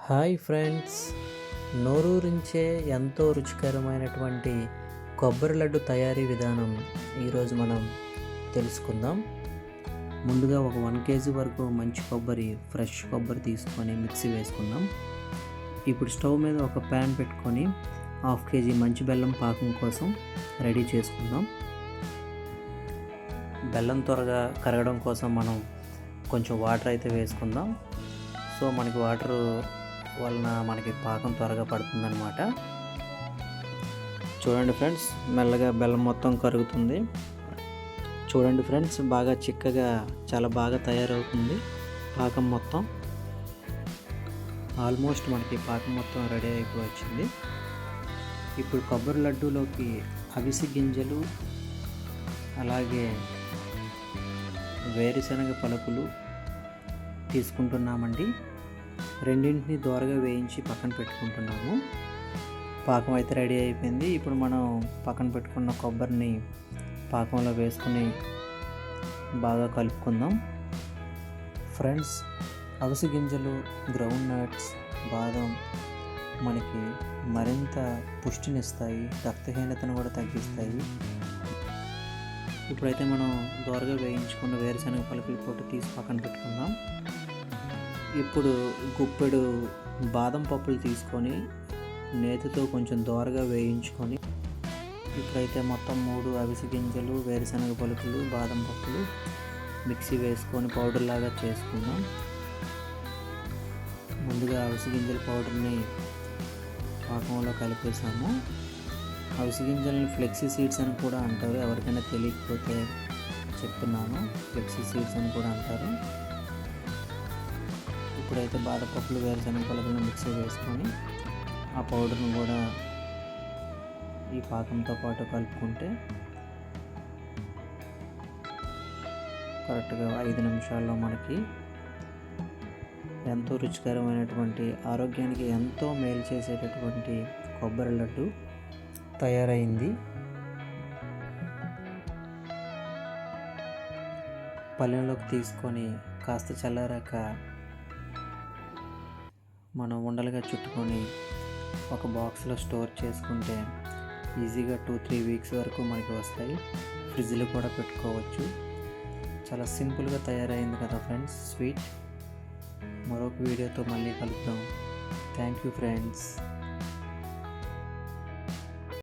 Hi friends, నోరూరించే ఎంతో రుచికరమైనటువంటి కొబ్బరి లడ్డు తయారీ విధానం ఈరోజు మనం తెలుసుకుందాం. ముందుగా ఒక 1 కేజీ వరకు మంచి కొబ్బరి, ఫ్రెష్ కొబ్బరి తీసుకొని మిక్సీ వేసుకుందాం. ఇప్పుడు స్టవ్ మీద ఒక ప్యాన్ పెట్టుకొని 1/2 కేజీ మంచి బెల్లం పాకం కోసం రెడీ చేసుకుందాం. బెల్లం త్వరగా కరగడం కోసం మనం కొంచెం వాటర్ అయితే వేసుకుందాం. సో మనకి వాటర్ వలన మనకి పాకం త్వరగా పడుతుందన్నమాట. చూడండి ఫ్రెండ్స్, మెల్లగా బెల్లం మొత్తం కరుగుతుంది. చూడండి ఫ్రెండ్స్, బాగా చిక్కగా చాలా బాగా తయారవుతుంది పాకం మొత్తం. ఆల్మోస్ట్ మనకి పాకం మొత్తం రెడీ అయిపోవచ్చింది. ఇప్పుడు కొబ్బరి లడ్డూలోకి అవిసె గింజలు, అలాగే వేరుశనగ పలుకులు తీసుకుంటున్నామండి. రెండింటిని దోరగా వేయించి పక్కన పెట్టుకుంటున్నాము. పాకం అయితే రెడీ అయిపోయింది. ఇప్పుడు మనం పక్కన పెట్టుకున్న కొబ్బరిని పాకంలో వేసుకుని బాగా కలుపుకుందాం. ఫ్రెండ్స్, అవిసె గింజలు, గ్రౌండ్ నట్స్, బాదం మనకి మరింత పుష్టినిస్తాయి, రక్తహీనతను కూడా తగ్గిస్తాయి. ఇప్పుడైతే మనం దోరగా వేయించుకున్న వేరుశనగ పలుకులు పోటు తీసి పక్కన పెట్టుకుందాం. ఇప్పుడు గుప్పెడు బాదం పప్పులు తీసుకొని నేతితో కొంచెం దోరగా వేయించుకొని, ఇప్పుడైతే మొత్తం 3 అవిసె గింజలు, వేరుశనగ పలుకులు, బాదం పప్పులు మిక్సీ వేసుకొని పౌడర్ లాగా చేసుకుందాం. ముందుగా అవిసె గింజల పౌడర్ని పాకంలో కలిపేసాము. అవిసె గింజలని ఫ్లెక్సీ సీడ్స్ అని కూడా అంటారు. ఎవరికైనా తెలియకపోతే చెప్తున్నాను, ఫ్లెక్సీ సీడ్స్ అని కూడా అంటారు. ఇప్పుడైతే బాదపప్పులు, వేరుశనగ పలుకులను మిక్సీ వేసుకొని ఆ పౌడర్ను కూడా ఈ పాకంతో పాటు కలుపుకుంటే కరెక్ట్గా 5 నిమిషాల్లో మనకి ఎంతో రుచికరమైనటువంటి, ఆరోగ్యానికి ఎంతో మేలు చేసేటటువంటి కొబ్బరి లడ్డు తయారైంది. పళ్ళెంలోకి తీసుకొని కాస్త చల్లారాక మనం ఉండలుగా చుట్టుకొని ఒక బాక్స్లో స్టోర్ చేసుకుంటే ఈజీగా 2-3 వీక్స్ వరకు మనకి వస్తాయి. ఫ్రిడ్జ్లో కూడా పెట్టుకోవచ్చు. చాలా సింపుల్గా తయారైంది కదా ఫ్రెండ్స్ స్వీట్. మరొక వీడియోతో మళ్ళీ కలుద్దాం. Thank you friends.